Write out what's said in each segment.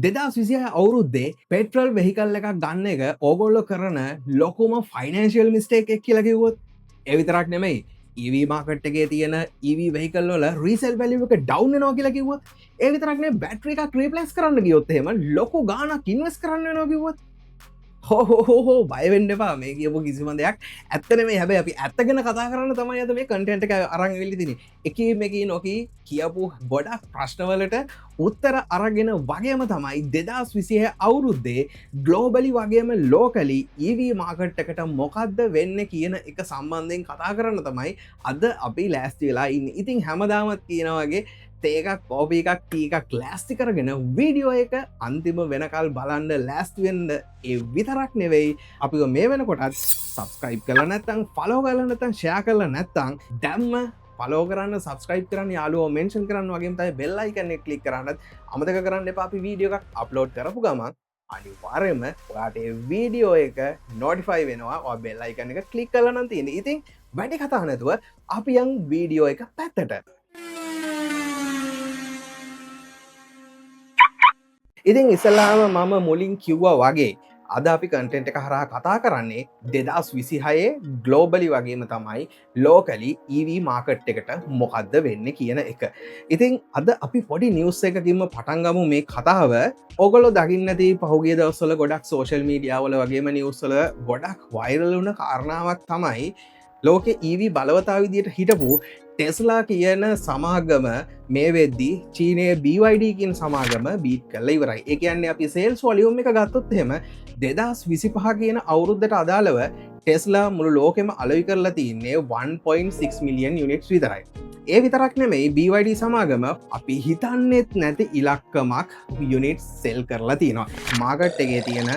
දෙදස් විසිය අවුරුද්දේ petrol vehicle එකක් ගන්න එක ඕගොල්ලො කරන ලොකුම ෆයිනන්ශල් මිස්ටේක් එක් කියලකිවොත් එවිතරක් නෙමයි EV මාකට්ගේ තියෙන EV වෙහිකල්ල රීසල් බැලික ඩව් නෝ කියලකිවොත් ඒවිතරක්නේ බැට්‍රික ක්‍රීපලස් කරන්න ගියොත්තේම ලොකු ගානක් ඉන්වස් කරන්න නොකිවොත් හෝ බයිවෙන්ඩ පා මේ කියපු කිසිම දෙයක් ඇත්තන මේ හැබැ අපි ඇත්තගෙන කතා කරන්න තමයි ඇත මේ කටෙන්ට් එක අරං වෙල්ලි තින එක මේකී නොකී කියපු ගොඩක් ප්‍රශ්නවලට උත්තර අරගෙන වගේම තමයි 2020 අවුරුද්දේ ග්ලෝබලි වගේම ලෝකලි EV මාකට් එකට මොකක්ද වෙන්න කියන එක සම්බන්ධයෙන් කතා කරන්න තමයි අද අපි ලෑස්ති වෙලා ඉන්න. ඉතින් හැමදාමත් කියනවගේ තේකක් කෝපී එකක් ටීකක් ලෑස්ති කරගෙන වීඩියෝ එක අන්තිම වෙනකල් බලන්න ලෑස්තිවෙන්න ඒ විතරක් නෙවෙයි අපි මේ වෙන කොටත් සබස්ක්‍රයිබ් කල නැත්තං ෆලෝ කල නැතන් ෂයා කල නැත්තං දැම්ම පලෝ කරන්න සබස්ක්‍රයිබ් කරන්න යාලුව මෙන්ෂන් කරන්න වගේ තයි බෙල්ලයි කන්නෙ කලික් කරන්නත් අමතක කරන්න අපි වීඩියෝ එකක් අප්ලෝඩ් කරපු ගමන් අනිවාර්යයෙන්ම ඔයාට වීඩියෝ එක නොටිෆයි වෙනවා බෙල්ලයි කන්න එක කලික් කලන්න තියෙන. ඉතින් වැඩි කතා නැතුව අපි යන් වීඩියෝ එක පැත්තට. ඉතින් ඉස්සල්ලාම මම මුලින් කිව්වා වගේ අද අපි කන්ටෙන්ට් එක හරහා කතා කරන්නේ 2026 ග්ලෝබලි වගේම තමයි ලෝකලි EV මාකට් එකට මොකක්ද වෙන්නේ කියන එක. ඉතින් අද අපි පොඩි නිවුස් එකකින්ම පටන් ගමු මේ කතාව. ඕගොල්ලෝ දකින්න නැති පහුගිය දවස්වල ගොඩක් සෝෂල් මීඩියා වල වගේම නිවුස් වල ගොඩක් වයිරල් වුණ කාරණාවක් තමයි ලෝකේ EV බලවතා විදියට හිටපු ටෙස්ලා කියන සමාගම මේ වෙද්දී චීනයේ BYD කින් සමාගම බීට් කල්ල ඉවරයි. ඒ කියන්නේ අපි සේල්ස් වොලියුම් එක ගත්තොත් එහෙම 2025 කියන අවුරුද්දට අදාළව ටෙස්ලා මුළු ලෝකෙම අලෙවි කරලා තින්නේ 1.6 මිලියන් යුනිට්ස් විතරයි. ඒ විතරක් නෙමෙයි BYD සමාගම අපි හිතන්නෙත් නැති ඉලක්කමක් යුනිට් සෙල් කරලා තියෙනවා. මාකට් එකේ තියෙන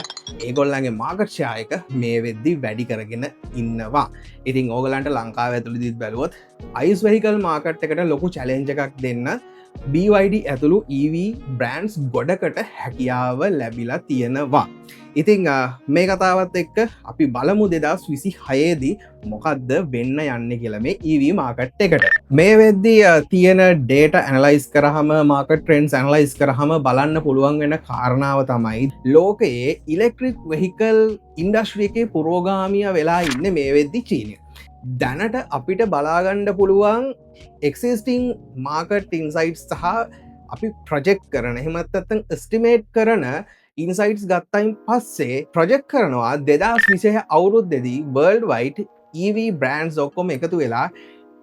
ඒගොල්ලන්ගේ මාකට් ෂෙයා එක මේ වෙද්දි වැඩි කරගෙන ඉන්නවා. ඉතින් ඕගලන්ට ලංකාව ඇතුළේදීත් බැලුවොත් අයිස් වෙහිකල් මාකට් එකට ලොකු චැලෙන්ජ් එකක් දෙන්න BYD ඇතුළු EV බ්‍රෑන්ඩ්ස් ගොඩකට හැකියාව ලැබිලා තියෙනවා. ඉතිං මේ කතාවත් එක්ක අපි බලමු 2026දී මොකක්ද වෙන්න යන්න කියල මේ EV මාකට් එකට. මේ වෙද්දී තියෙන ඩේට ඇනලයිස් කරහම මාකට් ට්‍රෙන්ඩ්ස් ඇනලයිස් කරහම බලන්න පුළුවන් වෙන කාරණාව තමයි ලෝකයේ ඉලෙක්ට්‍රික් වෙහිකල් ඉන්ඩස්ට්‍රී එකේ පුරෝගාමිය වෙලා ඉන්න මේ වෙද්දි චීනය. දැනට අපිට බලාගණ්ඩ පුළුවන් එක්සිස්ටිං මාකට් ඉන්සයිට් සහ අපි ප්‍රජෙක්් කරන හෙමත්තත්තන් ස්ටිමේට් කරන ඉන්සයිටස් ගත්තයින් පස්සේ ප්‍රජෙක්් කරනවා 2020 අවුරුද්දෙදී වර්ල්ඩ් වයිට් EV බ්‍රෑන්ඩ්ස් ඔක්කොම එකතු වෙලා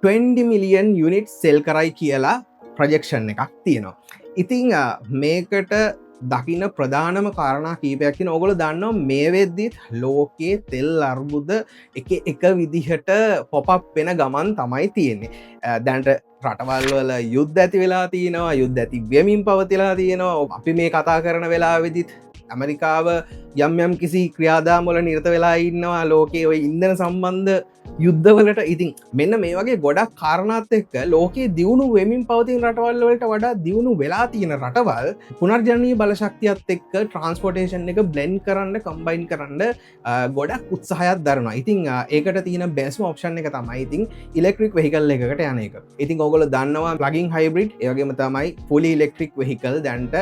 20 මිලියන් යුනිට් සෙල් කරයි කියලා ප්‍රජෙක්ෂන් එකක් තියෙනවා. ඉතිං මේකට දකින්න ප්‍රධානම කාරණා කීපයක්කින ඔගොල දන්නවා මේ වෙද්දිත් ලෝකයේ තෙල් අර්බුද එක විදිහට පොපප් වෙන ගමන් තමයි තියෙන්නේ. දැන්ට රටවල්වල යුද්ධ ඇති වෙලා තියෙනවා, යුද්ධ ඇති වෙමින් පවතිලා තියෙනවා. අපි මේ කතා කරන වෙලා වෙදිත් ඇමරිකාව යම් කිසි ක්‍රියාදාමොල නිරත වෙලා ඉන්නවා ලෝකයේ ඔය ඉන්දන සම්බන්ධ යුද්ධවලට. ඉතින් මෙන්න මේ වගේ ගොඩක් කාරණාත් එක්ක ලෝකයේ දියුණු වෙමින් පවතින රටවල් වලට වඩා දියුණු වෙලා තියෙන රටවල් පුනර්ජනනීය බලශක්තියත් එක්ක ට්‍රාන්ස්පෝර්ටේෂන් එක බ්ලෙන්ඩ් කරන්න කම්බයින් කරන්න ගොඩක් උත්සාහයක් දරනවා. ඉතින් ඒකට තියෙන බෙස්ම ඔප්ෂන් එක තමයි ඉතින් ඉලෙක්ට්‍රික් වෙහිකල් එකකට යන එක. ඉතින් ඔයගොල්ලෝ දන්නවා ප්ලගින් හයිබ්‍රිඩ් ඒ වගේම තමයි ෆුලි ඉලෙක්ට්‍රික් වෙහිකල් දැන්ට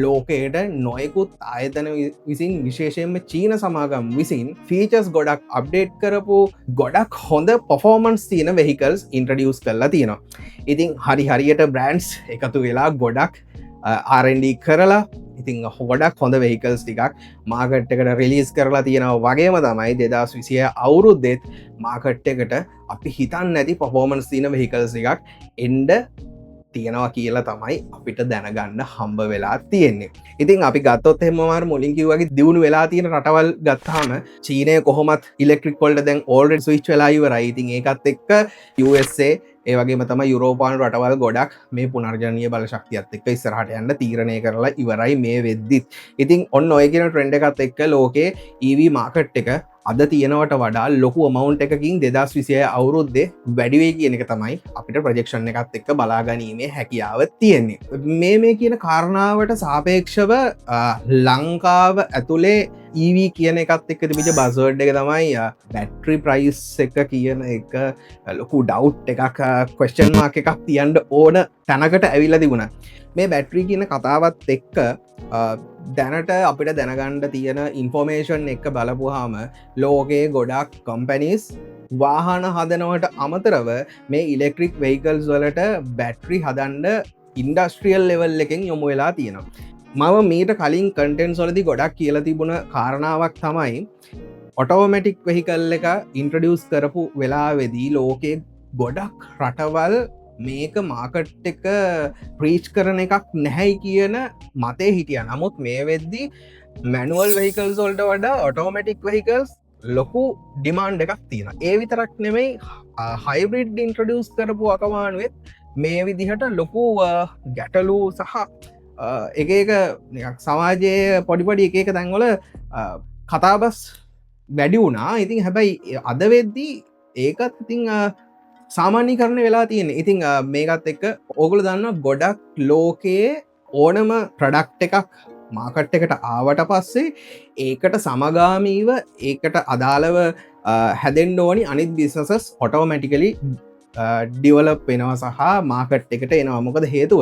ලෝකයට නොයෙකුත් ආයතන විසින් විශේෂයෙන්ම චීන සමාගම් විසින් ෆීචර්ස් ගොඩක් අප්ඩේට් කරපු ගොඩක් හොඳ පොෆෝමන්ස් තියෙන වෙහිකල්ස් ඉන්ට්‍රඩියස් කරලා තියෙනවා. ඉතින් හරියට බ්‍රෑන්ඩ්ස් එකතු වෙලා ගොඩක් R&D කරලා ඉතින් ගොඩක් හොඳ වෙහිකල්ස් ටිකක් මාකට් එකට රිලීස් කරලා තියෙනවා. වගේම තමයි 2020 අවුරුද්දෙත් මාකට් එකට අපි හිතන්න නැති පොෆෝමන්ස් තියෙන වෙහිකල්ස් ටිකක් එන්ඩ තියෙනවා කියලා තමයි අපිට දැනගන්න හම්බ වෙලා තියෙන්නේ. ඉතින් අපි ගත්තොත් එහෙමමාර මුලින් කිව්වාගේ දියුණු වෙලා තියෙන රටවල් ගත්තාම චීනය කොහොමත් ඉලෙක්ට්‍රික් වලට දැන් ඕල්රෙඩි ස්විච් වෙලා ඉවරයි. ඉතින් ඒකත් එක්ක USA ඒ වගේම තමයි යුරෝපානු රටවල් ගොඩක් මේ පුනර්ජනනීය බලශක්තියත් එක්ක ඉස්සරහට යන්න තීරණය කරලා ඉවරයි මේ වෙද්දිත්. ඉතින් ඔන්න ඔය කියන ට්‍රෙන්ඩ් එකත් එක්ක ලෝකේ EV මාකට් එක අද තියෙනවට වඩා ලොකු amount එකකින් 2026 අවුරුද්දේ වැඩි වෙයි කියන එක තමයි අපිට ප්‍රොජෙක්ෂන් එකත් එක්ක බලාගැනීමේ හැකියාව තියෙන්නේ. මේ කියන කාරණාවට සාපේක්ෂව ලංකාව ඇතුලේ EV කියන එකත් එක්ක තිබිච්ච බස්වර්ඩ් එක තමයි බැටරි ප්‍රයිස් එක කියන එක ලොකු ඩවුට් එකක් ක්වෙස්චන් මාර්ක් එකක් තියන්න ඕන තැනකට ඇවිල්ලා තිබුණා. මේ බැටරි කියන කතාවත් එක්ක දැනට අපිට දැනගණ්ඩ තියෙන ඉන්ෆෝමේෂන් එක බලපුහාම ලෝකයේ ගොඩක් කම්පැනිස් වාහන හදනවට අමතරව මේ ඉලෙක්ට්‍රික් වෙහිකල්ස් වලට බැට්‍රි හදන්ඩ ඉන්ඩස්ට්‍රියල් ලෙවල් එකෙන් යොමු වෙලා තියෙනවා. මම මීට කලින් කටෙන්ස් වලදි ගොඩක් කියල තිබුණ කාරණාවක් තමයි ඔටෝමටික් වෙහිකල් එක ඉන්ට්‍රඩියස් කරපු වෙලාවෙදී ලෝකයේ ගොඩක් රටවල් මේක මාකට් එක ප්‍රීච් කරන එකක් නැහැයි කියන මතේ හිටිය. නමුත් මේ වෙද්දි මැනුවල් වෙහිකල්ස් වලට වඩා ඔටෝමටික් වෙහිකල්ස් ලොකු ඩිමාන්ඩ් එකක් තියෙන. ඒ විතරක් නෙමෙයි හයිබ්‍රිඩ් ඉන්ට්‍රඩියස් කරපු අකමානුවත් මේ විදිහට ලොකු ගැටලු සහ එක සමාජයේ පොඩිපඩි එක තැන්වල කතාබස් වැඩි වුණා. ඉතින් හැබැයි අද වෙද්දී ඒකත් ඉතිං සාමාන්‍ය කරන වෙලා තියෙන. ඉතිං මේකත් එක්ක ඕගොල්ලෝ දන්න ගොඩක් ලෝකයේ ඕනම ප්‍රොඩක්ට් එකක් මාකට් එකට ආවට පස්සේ ඒකට සමගාමීව ඒකට අදාළව හැදෙන්න ඕනි අනිත් බිස්නසස් ඔටෝමැටිකලි ඩිවලප් වෙනවා සහ මාකට් එකට එනවා. මොකද හේතුව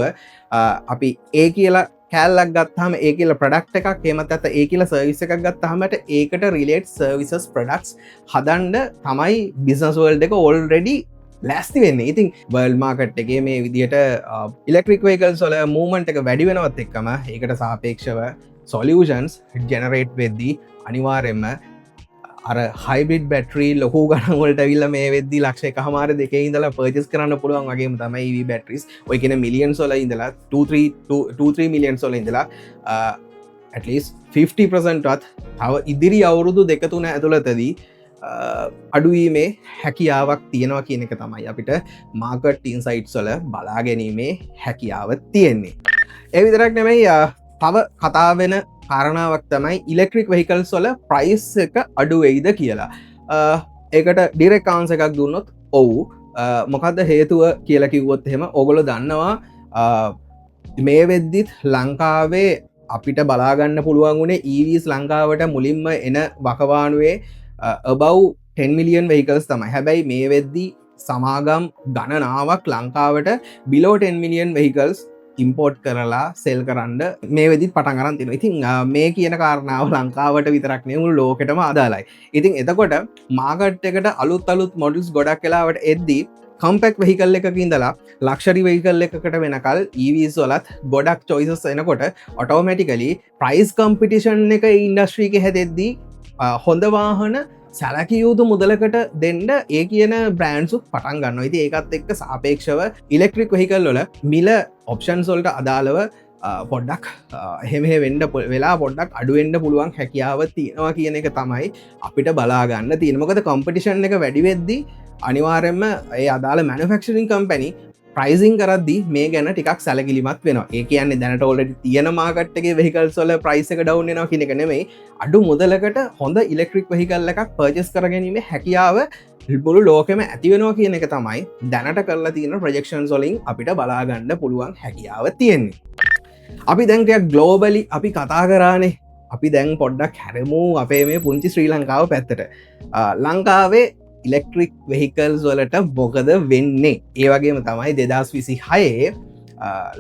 අපි ඒ කියලා කෑල්ලක් ගත්තාම ඒ කියලා ප්‍රොඩක්ට් එකක් එහෙමත් නැත්නම් ඒ කියලා සර්විස් එකක් ගත්තාමට ඒකට රිලේට් සර්විසස් ප්‍රොඩක්ට්ස් හදන්න තමයි බිස්නස් වර්ල්ඩ් එක ඔල්රෙඩි ලැස්ති වෙන්න. ඉතින් වර්ල්ඩ් මාකට් එකේ මේ විදිහට ඉලෙක්ට්‍රික් වෙහිකල්ස් වල මූව්මන්ට් එක වැඩි වෙනවත් එක්කම ඒකට සාපේක්ෂව සොලියුෂන්ස් ජෙනරේට් වෙද්දී අනිවාර්යයෙන්ම අර හයිබ්‍රිඩ් බැටරි ලොකු ගණන් වලට ඇවිල්ලා මේ වෙද්දී ලක්ෂ 1.5 ඉඳලා පර්චේස් කරන්න පුළුවන් වගේම තමයි EV බැටරිස් ඔය කියන මිලියන්ස් වල ඉඳලා 2-3 මිලියන්ස් වල ඉඳලා at least 50% වත් තව ඉදිරි අවුරුදු 2-3 ඇතුළතදී අඩුවීමේ හැකියාවක් තියෙනවා කියන එක තමයි අපිට මාකට් ඉන්සයිට්ස් වල බලා ගැනීමේ හැකියාව තියෙන්නේ. ඒ විතරක් නෙමෙයි තව කතා වෙන කාරණාවක් තමයි ඉලෙක්ට්‍රික් වෙහිකල්ස් වල ප්‍රයිස් එක අඩු වෙයිද කියලා. ඒකට ඩිරෙක්ට් ආන්සර් එකක් දුන්නොත් ඔව්. මොකද්ද හේතුව කියලා කිව්වොත් එහෙම ඕගොල්ලෝ දන්නවා මේ වෙද්දිත් ලංකාවේ අපිට බලාගන්න පුළුවන් වුණේ EVs ලංකාවට මුලින්ම එන වකවානුවේ above 10 million vehicles තමයි. හැබැයි මේ වෙද්දී සමාගම් ගණනාවක් ලංකාවට below 10 million vehicles ඉම්පෝර්ට් කරලා සෙල් කරන්න මේ වෙදිත් පටන් ගන්න තියෙනවා. ඉතින් මේ කියන කාරණාව ලංකාවට විතරක් නෙවෙයි මුළු ලෝකෙටම අදාළයි. ඉතින් එතකොට මාකට් එකට අලුත් මොඩල්ස් ගොඩක් වෙලාවට එද්දී කම්පැක්ට් වෙහිකල් එකක ඉඳලා ලක්ෂරි වෙහිකල් එකකට වෙනකල් EVs වලත් ගොඩක් choices එනකොට ඔටෝමැටිකලි ප්‍රයිස් කම්පිටිෂන් එක ඉන්ඩස්ට්‍රි එකේ හැදෙද්දී හොඳ වාහන සැලකිය යුතු මුදලකට දෙන්න ඒ කියන බ්‍රෑන්ඩ්සුත් පටන් ගන්නවා. ඉතින් ඒකත් එක්ක සාපේක්ෂව ඉලෙක්ට්‍රික් වෙහිකල් වල මිල ඔප්ෂන්ස් වලට අදාළව පොඩ්ඩක් එහෙම වෙන්න වෙලා පොඩ්ඩක් අඩු වෙන්න පුළුවන් හැකියාව තියෙනවා කියන එක තමයි අපිට බලා ගන්න තියෙන්නේ. මොකද කම්පිටිෂන් එක වැඩි වෙද්දී අනිවාර්යයෙන්ම ඒ අදාළ මැනුෆැක්චරින් කම්පැනි ප්‍රයිසිං කරද්දී මේ ගැන ටිකක් සැලකිලිමත් වෙනවා. ඒ කියන්නේ දැනට ඔල්රෙඩි තියෙන මාකට් එකේ වෙහිකල්ස් වල ප්‍රයිස් එක ඩවුන් වෙනවා කියන එක නෙමෙයි. අඩු මුදලකට හොඳ ඉලෙක්ට්‍රික් වෙහිකල් එකක් පර්චේස් කරගැනීමේ හැකියාව මුළු ලෝකෙම ඇති වෙනවා කියන එක තමයි දැනට කරලා තියෙන ප්‍රොජෙක්ෂන්ස් වලින් අපිට බලා ගන්න පුළුවන් හැකියාව තියෙන්නේ. අපි දැන් ටිකක් ග්ලෝබලි අපි කතා කරානේ. අපි දැන් පොඩ්ඩක් හැරෙමු අපේ මේ පුංචි ශ්‍රී ලංකාව පැත්තට. ලංකාවේ ඉලෙක්ට්‍රික් වෙහිකල්ස් වලට මොකද වෙන්නේ? ඒ වගේම තමයි 2026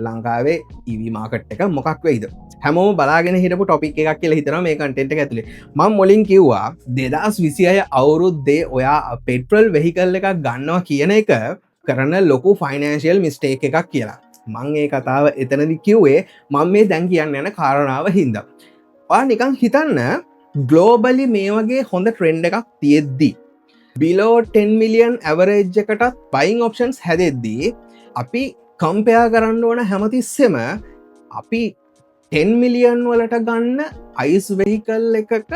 ලංකාවේ EV මාකට් එක මොකක් වෙයිද? හැමෝම බලාගෙන හිටපු ටොපික් එකක් කියලා හිතනවා මේ කන්ටෙන්ට් එක ඇතුලේ. මම මුලින් කිව්වා 2026 අවුරුද්දේ ඔයා පෙට්‍රල් වෙහිකල් එකක් ගන්නවා කියන එක කරන ලොකු ෆයිනෑන්ෂියල් මිස්ටේක් එකක් කියලා. මම ඒ කතාව එතනදි කිව්වේ මම මේ දැන් කියන්න යන කාරණාව හින්දා. ඔයා නිකන් හිතන්න ග්ලෝබලි මේ වගේ හොඳ ට්‍රෙන්ඩ් එකක් තියෙද්දි below 10 million average එකටත් buying options හැදෙද්දී අපි කම්පෙයා කරන්න ඕන හැමතිස්සෙම අපි 10 මිලියන් වලට ගන්න අයිස් වෙහිකල් එකක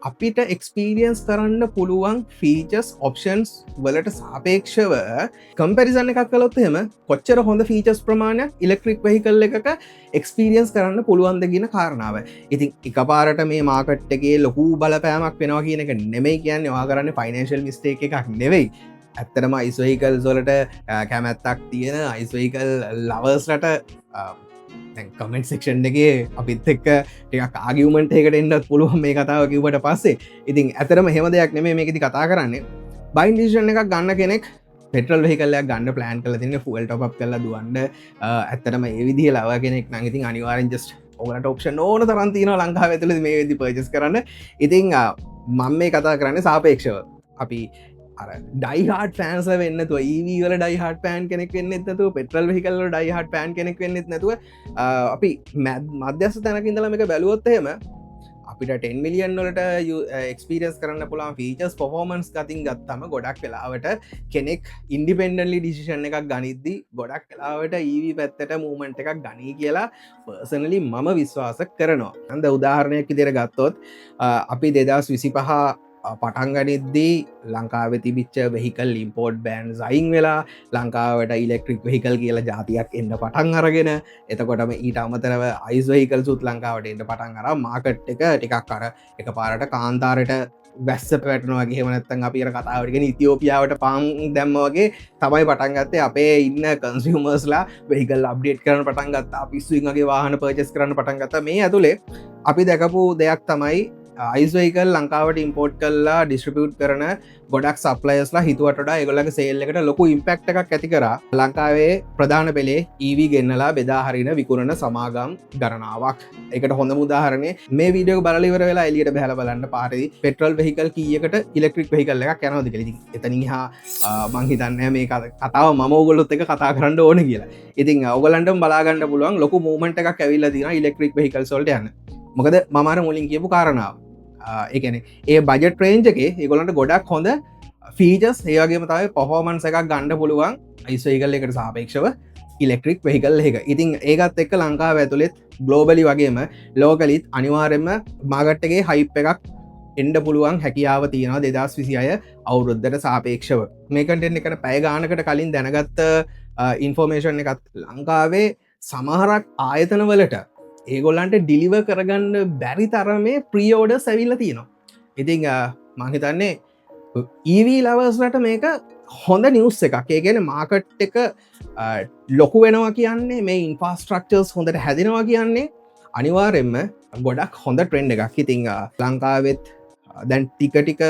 අපිට එක්ස්පීරියන්ස් කරන්න පුළුවන් ෆීචර්ස් ඔප්ෂන්ස් වලට සාපේක්ෂව කම්පැරිසන් එකක් කළොත් එහෙම කොච්චර හොඳ ෆීචර්ස් ප්‍රමාණයක් ඉලෙක්ට්‍රික් වෙහිකල් එකක එක්ස්පීරියන්ස් කරන්න පුළුවන්ද කියන කාරණාව. ඉතින් එකපාරට මේ මාකට් එකේ ලොකු බලපෑමක් වෙනවා කියන එක නෙමෙයි කියන්නේ. ඔයා කරන්නේ ෆයිනෑන්ෂියල් මිස්ටේක් එකක් නෙවෙයි. ඇත්තටම අයිස් වෙහිකල්ස් වලට කැමැත්තක් තියෙන අයිස් වෙහිකල් ලවර්ස්ලට කමෙන්ට් සෙක්ෂන් එක අපිත් එක්ක ටික ආගියමට එකට එන්නත් පුළුවන් මේ කතාව කිවට පස්සේ ඉතින් ඇතරම හෙම දෙයක් නෙමේ මේකති කතා කරන්නේ බයින් ඩිෂන් එකක් ගන්න කෙනෙක් පෙටල් වෙහිකල්ලයක් ගන්න ප්ලෑන් කල තින්න ෆුවල් ටොප් කල දුවන්ඩ ඇත්තරම ඒවිදි ලව කෙනෙක් නගතින් අනිවාරෙන් ජස්ට ඔගලට ඔප්ෂන් ඕන තරන්තින ලංකාව ඇතුළ මේ වෙදි පර්ජස් කරන්න ඉතිං මං මේ කතා කරන්න සාපේක්ෂව අපි ඩයිහට ෆෑන්ස වෙන්න ඒවල ඩයිහට පෑන් කෙනෙක් වෙන්න ඇතු පෙටල් හිකල්ල ඩයිහට පෑන් කෙනෙක් වෙන්න නැතුව අපි මධ්‍යස්ස තැනකින්දල එක බැලුවොත්තහෙම අපිට 10 මිලියන් වලට එක්ස්පිරියස් කරන්න පුළා ෆීචස් පොෆෝමන්ස් ගතින් ගත්තම ගොඩක් වෙලාවට කෙනෙක් ඉන්ඩිපෙන්ඩලි ඩිසිෂන් එකක් ගනිද්දි ගොඩක් කලාවට ඒවී පැත්තට මූමන්ට් එකක් ගනී කියලා පර්සනලි මම විශ්වාස කරනවා අන්ද උදාහරණයක් ඉදිර ගත්තොත් අපි 2025 පටන්ගනිද්දී ලංකාව තිබිච්ච වෙහිකල් ඉම්පෝර්ට් බෑන් සයින් වෙලා ලංකාවට ඉලෙක්ට්‍රික් වෙහිකල් කියලා ජාතියක් එන්න පටන් අරගෙන එතකොටම ඊට අමතරව අයිස් වෙහිකල් සුත් ලංකාවට එන්න පටන් අර මාකට් එක ටිකක් අර එක පාරට කාන්තාරට වැස්ස පැටනවාගේ හෙමනත්තන් අපිර කතාවටගෙන ඉතිෝපියාවට පාම් දැම්මවගේ තමයි පටන්ගත්තේ අපේ ඉන්න කන්සිියමර්ස්ලා වෙහිකල් අප්ඩේට් කරන පටන්ගත්තා පිස්සුවගේ වාහන පර්චස් කරන පටන්ගත්ත මේ ඇතුළේ අපි දැකපු දෙයක් තමයි අයිස්වයිකල් ලංකාවට ඉම්පෝට් කල්ලා ඩිස්ට්‍රිපියුට් කරන ගොඩක් සප්ලයස්ලා හිතුවට ඒගොලගේ සේල් එකට ලොකු ඉම්පෙක්් එකක් ඇති කර ලංකාවේ ප්‍රධාන පෙළේ ඊවී ගෙන්නලා බෙදාහරින විකුණන සමාගම් ගණනාවක් එකට හොඳ මුදාහරනේ මේ වීඩියෝ බලලිවර වෙලා එලියට බැල බලන්න පාරදි පෙට්‍රල් වෙහිකල් කියකට ඉලෙක්ට්‍රික් වෙහිකල් එක කැනවද කලෙති එතනින් හා මංහිතන්න මේ කතාව මෝගොලොත් එක කතා කරන්න ඕන කියලා ඉතින් ඔගලන්ට බලාගන්න පුළුවන් ලොකු මූමට එකක් ඇවිල්ල දින ඉලෙක්ට්‍රික් වෙහිකල් සොල්ට යන්න මොකද මමාර මුලින් කියපු කාරණාව ඒන ඒ බජට රේන්ජගේ ඒගොලන්ට ගොඩක් හොඳ ෆීජස් ඒවගේ මතයි පොහෝමන්ස එකක් ගණ්ඩ පුළුවන් අයිස්වයිකල් එකට සාපේක්ෂව ඉලෙක්ට්‍රික් වෙහිකල් එක ඉතින් ඒකත් එක්ක ලංකාව ඇතුළෙත් ගලෝබලි වගේම ලෝකලිත් අනිවාරෙන්ම මාගට්ටගේ හයිප් එකක් එන්ඩ පුළුවන් හැකියාව තියෙනවා 2026 අවුරුද්ධට සාපේක්ෂව මේකටෙන් එකට පැයගානකට කලින් දැනගත්ත ඉන්ෆෝර්මේෂන් එකත් ලංකාවේ සමහරක් ආයතනවලට ඒගොල්ලන්ට ඩිලිව කරගන්න බැරි තරමේ ප්‍රියෝඩ සැවිල්ල තියෙනවා ඉතිං මහිතන්නේ ඊවී ලවස්ලට මේක හොඳ නිවස් එකක් ඒගෙන මාකට් එක ලොකු වෙනවා කියන්නේ මේ ඉන්ෆාස්ට්‍රක්චර්ස් හොඳට හැදෙනවා කියන්නේ අනිවාරෙන්ම ගොඩක් හොඳ ට්‍රෙන්ඩ් එකක් ඉතිං ලංකාවෙත් දැන් ටික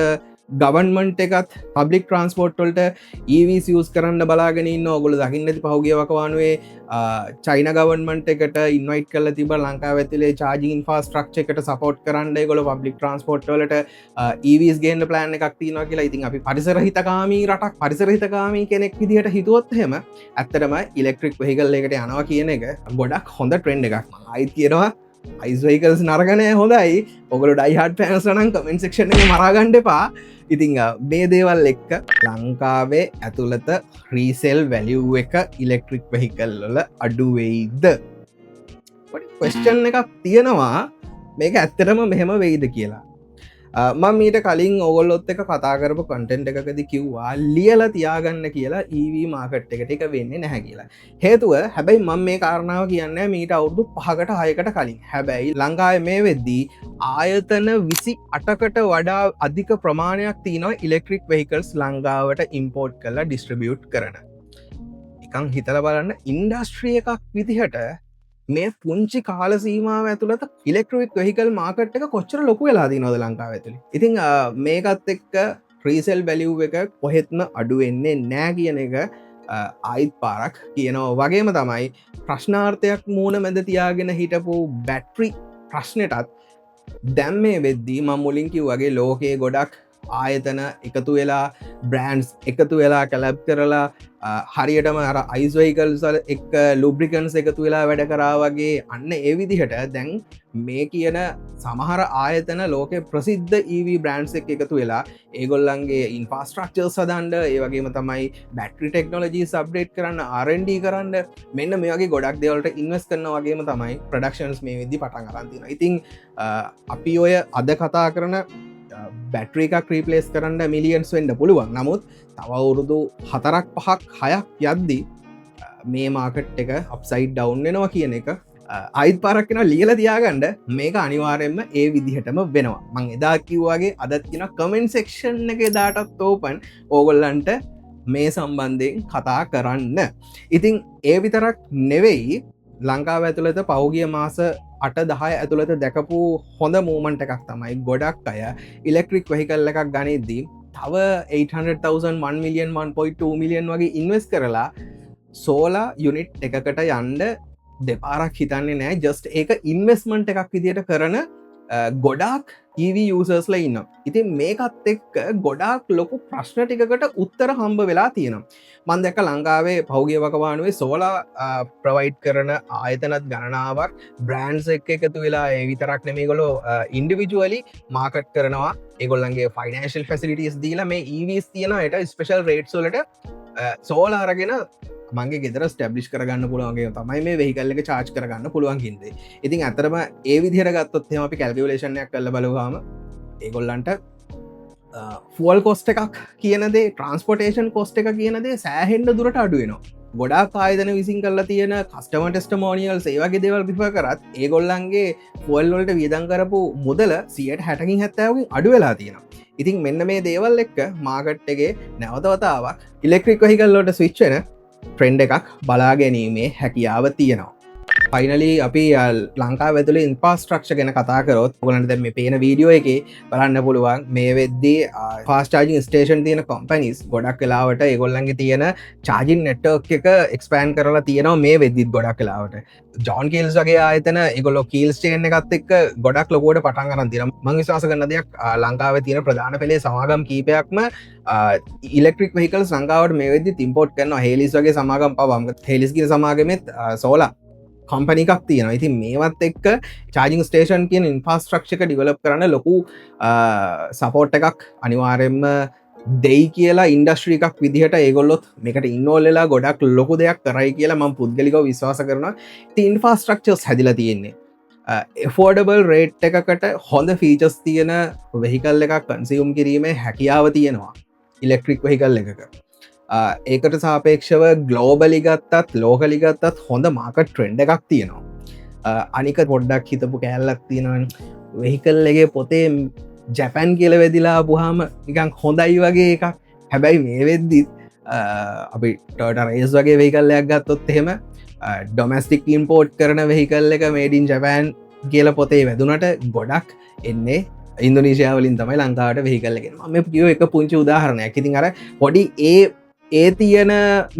ගවන්මන්ට් එකත් පබ්ලික් ට්‍රන්ස්පෝර්ට්වල්ට ඒවිස් කරන්න බලාගෙනන්න ඔගොල දකින්නති පහුගියවකවානුවේ චයින ගවන්මට එකට ඉන්වයිට කල තිබ ලංකා ඇතිලේ චාජින් ෆාස්ට්‍රක්ෂ එකට සපෝට් කරන්න ගොල පබ්ලික් ට්‍රන්ස්පෝර්ට්වලට ඒවිස් ගේන්න ප්ලෑන් එකක් තින කියලා ඉතින් අපි පරිසරහිතකාමී රටක් පරිසරහිතකාමී කෙනෙක් විදිහට හිතුවොත්හෙම ඇත්තටම ඉලෙක්ට්‍රික් වෙහිකල් එකට යනවා කියන එක ගොඩක් හොඳ ට්‍රෙන්ඩ් එකක් අයි කියනවා අයිස්වයිකල්ස් නරගනය හොඳයි ඔගල ඩයිහට පෑන්සනන් කමෙන්ට සක්ෂණ මරාගණ්ඩ පා ඉතිං මේ දේවල් එක්ක ලංකාවේ ඇතුළත රීසෙල් වැලිව් එක ඉලෙක්ට්‍රික් වෙහිකල්ල අඩුවෙයිද පස්්චන් එකක් තියෙනවා මේක ඇත්තටම මෙහෙම වෙයිද කියලා මං මීට කලින් ඔගොල්ලොත් එක කතාකරපු කටෙන්ට් එකකද කිව්වා ලියල තියාගන්න කියලා ඒවී මාකට් එකට එක වෙන්නේ නැහැ කියලා හේතුව හැබැයි මං මේ කාරණාව කියන්න මීට අවුරුදු 5කට 6කට කලින් හැබැයි ලංකාවේ මේ වෙද්දී ආයතන 28කට වඩා අධික ප්‍රමාණයක් තියෙනවා ඉලෙක්ට්‍රික් වෙහිකල්ස් ලංකාවට ඉම්පෝර්ට් කරලා ඩිස්ට්‍රිබියුට් කරන එකන් හිතල බලන්න ඉන්ඩස්ට්‍රිය එකක් විදිහට මේ පුංචි කාල සීමාව ඇතුළත ඉලෙක්ට්‍රික් වෙහිකල් මාකට් එක කොච්චර ලොකු වෙලාදී නොද ලංකාව ඇතුළි ඉතිං මේකත් එක්ක ්‍රීසෙල් බැලිව් එක කොහෙත්ම අඩුවෙන්නේ නෑ කියන එක ආයිත් පාරක් කියනවා වගේම තමයි ප්‍රශ්නාර්ථයක් මූුණ මැද තියාගෙන හිටපු බැට්‍රි ප්‍රශ්නයටත් දැම් මේ වෙද්දී මං මුලින්කිව් වගේ ලෝකයේ ගොඩක් ආයතන එකතු වෙලා බ්‍රෑන්ඩ්ස් එකතු වෙලා කැලබ් කරලා හරියටම අර අයිස්වයිකල්සල් එක් ලුබ්‍රිකන්ස් එකතු වෙලා වැඩ කරා වගේ අන්න ඒ විදිහට දැන් මේ කියන සමහර ආයතන ලෝක ප්‍රසිද්ධ EV බ්‍රන්ඩ්ස් එකතු වෙලා ඒගොල්ලන්ගේ ඉන්ෆාස්ට්‍රක්චර් සදන්ඩ ඒවගේම තමයි බැටරි ටෙක්නෝලජී සබ්ඩේට් කරන්න R&D කරන්න මෙන්න මේගේ ගොඩක් දෙවලට ඉන්වස් කරන වගේම තමයි ප්‍රඩක්ෂන්ස් මේ විදි පටන් අරන්තින ඉතින් අපි ඔය අද කතා කරන බැට්‍රික ක්‍රීපලේස් කරන්න මිලියන්ස් වෙන්ඩ පුළුවන් නමුත් තවවුරුදු 4-5-6 යද්දී මේ මාකට් එක අප්සයිඩ් ඩවුන් වෙනවා කියන එක අයිත් පාරක්ෙන ලියල තියාගණ්ඩ මේක අනිවාරයෙන්ම ඒ විදිහටම වෙනවා මං එදා කිව්වාගේ අදත් කියෙන කමෙන්ට් සෙක්ෂන් එක දාටත් ඕපන් ඕගොල්ලන්ට මේ සම්බන්ධයෙන් කතා කරන්න ඉතිං ඒ විතරක් නෙවෙයි ලංකාව ඇතුළත පෞගිය මාස 8-10 ඇතුළත දැකපු හොඳ මූමන්ට එකක් තමයි ගොඩක් අය ඉලෙක්ට්‍රික් වෙහිකල් එකක් ගනිද්දී තව 800,000 1 මිලියන් 1.2 මිලියන් වගේ ඉන්වෙස් කරලා සෝලා යුනිට් එකකට යන්ඩ දෙපාරක් හිතන්නේ නෑ ජස්ට ඒක ඉන්වෙස්මන්ට් එකක් විදියට කරන ගොඩක් EV යසර්ස්ල ඉන්න. ඉතින් මේකත් එක්ක ගොඩක් ලොකු ප්‍රශ්න ටිකට උත්තර හම්බ වෙලා තියෙනවා. මන් දැක්ක ලංකාවේ පෞගිය වකවානුවේ සෝලා ප්‍රවයිට් කරන ආයතනත් ගණනාවක් බ්‍රන්ස් එක් එකතු වෙලා විතරක් නෙමේගොලෝ ඉන්ඩිවිජුවලි මාකට් කරනවා ඒගොල්ලන්ගේ ෆයිනන්ශල් ෆැසිලිටස් දීලා මේ EVස් තියෙනට ස්පෙෂල් රේට්සෝලට සෝලාරගෙන මගේ ගෙදර ස්ටබ්ලිෂ් කරගන්න පුළුවන්ගේ තමයි මේ වෙහිකල්ල එක චාච් කරගන්න පුළුවන්කින්දේ. ඉතින් ඇතරම ඒ විදිහර ගත්තොත්ම අපි කැල්ගවලේෂණයක් කල්ල බලවාම ඒගොල්ලන්ට ෆුවල් කොස්ට එකක් කියනදේ ට්‍රන්ස්පොටේෂන් කොස්ට එක කියනදේ සෑහෙන්ඩ දුරට අඩුවනවා. ගොඩා කායදන විසින් කරලා තියෙන කස්ටම ටෙස්ට මෝනිියල් ඒවගේ දේවල් පිප කරත් ඒගොල්ලන්ගේ ෆුවල්ලොල්ට වියදන් කරපු මුදල 60-70කින් 70කින් අඩු වෙලා තියෙනවා. ඉතින් මෙන්න මේ දේවල් එක්ක මාගට්ටගේ නැවතවතාවක් ඉලෙක්ට්‍රික් වහිකල්ලෝට ස්විච්චන ට්‍රෙන්ඩ් එකක් බලා ගැනීමේ හැකියාව තියෙනවා. ෆයිනලි අපි ලංකා වැතුල ඉන්පාස්ට්‍රක්ෂ ගැන කතාකරොත් ගලන්ට මේ පේන වීඩියෝ එක බලන්න පුළුවන් මේ වෙද්දී ෆාස්ටාජින් ස්ටේෂන් තියෙන කොම්පනිස් ගොඩක් කලාවට ඒගොල්ලන්ගේ තියෙන චාජින් නෙට්වර්ක් එක එක්ස්පෑන් කරලා තියෙනවා මේ වෙද්දිත් ගොඩක් කලාවට ජෝන් කීල්ස් වගේ ආයතන ඒගොල්ලෝ කීල්ස් චේන් එකත් එක්ක ගොඩක් ලොකෝට පටන් ගන්න තියෙනවා. මම විශ්වාස කරන දෙයක් ලංකාවේ තියෙන ප්‍රධාන පෙළේ සමාගම් කීපයක්ම ඉලෙක්ට්‍රික් වෙහිකල්ස් ලංකාවට මේ වෙද්දි ඉම්පෝට් කරනවා. හේලිස් වගේ සමාගම් පවා හේලිස් කියන සමාගමෙත් සෝලා කොම්පනි එකක් තියෙනවා. ඉතින් මේවත් එක්ක චාර්ජිං ස්ටේෂන් කියන ඉන්ෆ්‍රාස්ට්‍රක්චර් එක ඩෙවලොප් කරන්න ලොකු සපෝට් එකක් අනිවාර්යයෙන්ම දෙයි කියලා ඉන්ඩස්ට්‍රී එකක් විදිහට ඒගොල්ලොත් මේකට ඉන්වෝල්ව් වෙලා ගොඩක් ලොකු දෙයක් කරයි කියලා මම පුද්ගලිකව විශ්වාස කරනවා. ඉතින් ඉන්ෆ්‍රාස්ට්‍රක්චර්ස් හැදිලා තියෙන්නේ affordable rate එකකට හොඳ ෆීචර්ස් තියෙන වෙහිකල් එකක් කන්සියුම් කිරීමේ හැකියාව තියෙනවා ඉලෙක්ට්‍රික් වෙහිකල් එකක. ඒකට සාපේක්ෂව ගලෝබලි ගත්තත් ලෝකලි ගත්තත් හොඳ මාකට් ට්‍රෙන්ඩ් එකක් තියෙනවා. අනික පොඩ්ඩක් හිතපු කෑල්ලක් තියෙනවන් වෙහිකල් එකේ පොතේ ජැපැන් කියල වෙදිලා පුහාම නිකං හොඳයි වගේ එකක්. හැබැයි මේ වෙද්දිත් අපි ටෝට රේස් වගේ වෙහිකල්ලයක් ගත්තොත් එහෙම ඩොමස්ටික් ඉම්පෝට් කරන වෙහිකල් එක මේඩින් ජැපෑන් කියල පොතේ වැදුනට ගොඩක් එන්නේ ඉන්දනේශයාවලින් තමයි ලංකාවට වෙහිකල්ලගෙන ම කියෝ එක පුංචි උදාහරණයක් ඉතින් අර පොඩි ඒ තියෙන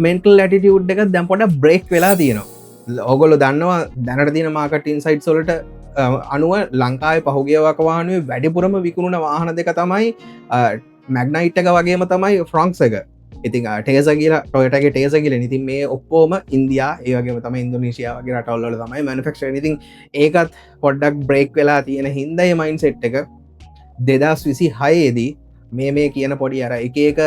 මෙන්ටල් ඇටිටියුඩ් එක දැම් පොට බ්‍රේක් වෙලා තියෙනවා. ඔගොලු දන්නවා දැනට තින මාකට ඉන්සයිට් සොලට අනුව ලංකායි පහුගියවකවානුවේ වැඩිපුරම විකුණුන වාහන දෙක තමයි මැග්නයිට් එක වගේම තමයි ෆ්‍රංක්ස් එක. ඉතින් ටේස කියලා ටොයටගේ ටේස කියල ඉතින් මේ ඔක්කෝම ඉන්දයා ඒවගේ තම ඉන්දුනේශයාවගේ රටවල්ල තමයි මනිෆෙක්ෂ ඉතින් ඒකත් පොඩ්ඩක් බ්‍රේක් වෙලා තියෙන හින්දය මයින් සෙට් එක 2026ේදී මේ කියන පොඩි අර එක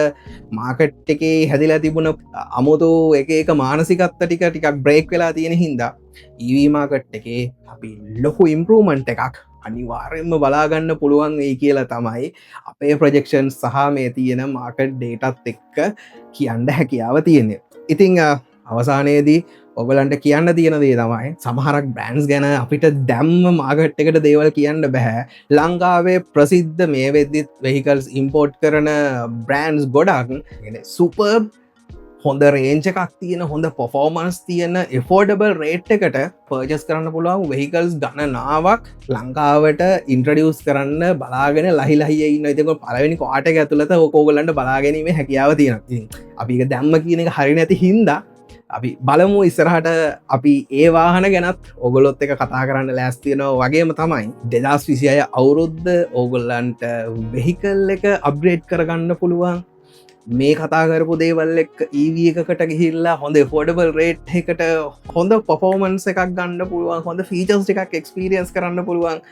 මාකට් එකේ හැදිලා තිබුණ අමුතු එක මානසිකත්ත ටිකක් බ්‍රේක් වෙලා තියෙන හින්දා EV මාකට් එකේ අපි ලොකු ඉම්පරූමන්ට් එකක් අනිවාර්යෙන්ම බලාගන්න පුළුවන් ඒ කියලා තමයි අපේ ප්‍රජෙක්ෂන් සහ මේ තියෙන මාකට් ඩේටත් එක්ක කියන්න හැකියාව තියෙන්නේ. ඉතිං අවසානයේදී ඔබලන්ට කියන්න තියෙන දේ තමයි සමහරක් බ්‍රෑන්ස් ගැන අපිට දැම්ම මාගට් එකට දේවල් කියන්න බැහැ. ලංකාවේ ප්‍රසිද්ධ මේ වෙද්දිත් වෙහිකල්ස් ඉම්පෝට් කරන බ්‍රෑන්ස් ගොඩක් සුපර් හොඳ රේංච එකක් තියෙන හොඳ පොෆෝමන්ස් තියෙන එෆෝඩබල් රේට් එකට පර්ජස් කරන්න පුළුවන් වෙහිකල්ස් ගණනාවක් ලංකාවට ඉන්ට්‍රඩියස් කරන්න බලාගෙන ලහිලහිය ඉන්න ඉතික පලවෙනි කාට ඇතුළත ඕකෝගලන්ට බලාගැනීමේ හැකියාව තියෙන. අපික දැම්ම කියන එක හරි නැති හින්දා අපි බලමු ඉස්සරහට අපි ඒ වාහන ගැනත් ඔගොලොත් එක කතා කරන්න ලෑස්තියනවා වගේම තමයි 2026 අවුරුද්ධ ඕගොල්ලන්ට වෙහිකල් එක අප්ග්‍රේඩ් කරගන්න පුළුවන් මේ කතා කරපු දේවල් එක් EV එකකට ගිහිල්ලා හොඳ ෆෝඩබල් රේට් එකට හොඳ පොෆෝමන්ස් එකක් ගන්න පුළුවන් හොඳ ෆීචර්ස් එකක් එක්ස්පීරියන්ස් කරන්න පුළුවන්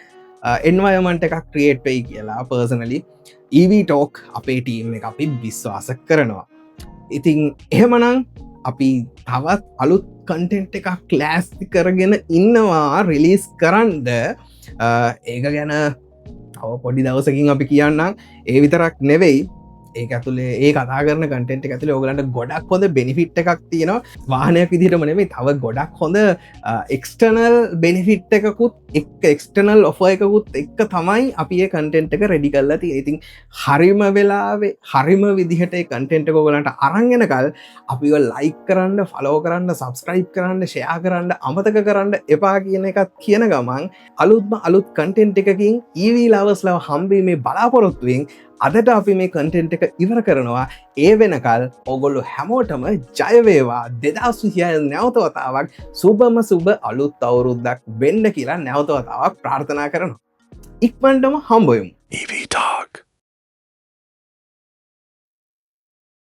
එන්වයමන්ට් එකක් ක්‍රියේට් වෙයි කියලා පර්සනලි EV ටෝක් අපේ ටීම් එක අපි විශ්වාස කරනවා. ඉතින් එහෙමනම් අපි තවත් අලුත් කන්ටෙන්ට් එකක් ක්ලෑස්ති කරගෙන ඉන්නවා රිලිස් කරන්ඩ ඒක ගැන තව පොඩි දවසකින් අපි කියන්නම් ඒ විතරක් නෙවෙයි ඒක ඇතුළේ ඒ කතා කරන කටෙන්ට් ඇතුලේ ඔයගලන්ට ගොඩක් හොඳ බෙනිෆිට් එකක් තියෙනවා. වාහනයක් විදිහටම නෙමෙයි තව ගොඩක් හොඳ එක්ස්ටර්නල් බෙනිෆිට් එකකුත් එක්ස්ටර්නල් ඔෆර් එකකුත් එක්ක තමයි අපි ඒ කන්ටෙන්ට් එක රෙඩි කරලා තියෙන්නේ. ඉතින් හරිම වෙලාවේ හරිම විදිහට ඒ කන්ටෙන්ට් එක ඔයගලන්ට අරන් එනකල් අපිව ලයික් කරන්න, ෆලෝ කරන්න, සබස්ක්‍රයිබ් කරන්න, ෂෙයා කරන්න අමතක කරන්න එපා කියන එකත් කියන ගමන් අලුත් කන්ටෙන්ට් එකකින් EV ලවර්ස්ලව හම්බීමේ බලාපොරොත්තුවෙන් අදට අපි මේ කන්ටෙන්ට් එක ඉවර කරනවා. ඒ වෙනකල් ඔගොල්ලෝ හැමෝටම ජය වේවා. 2026 නැවත වතාවක් සුබ අලුත් අවුරුද්දක් වෙන්න කියලා නැවත වතාවක් ප්‍රාර්ථනා කරනවා. ඉක්මනටම හම්බ වෙමු.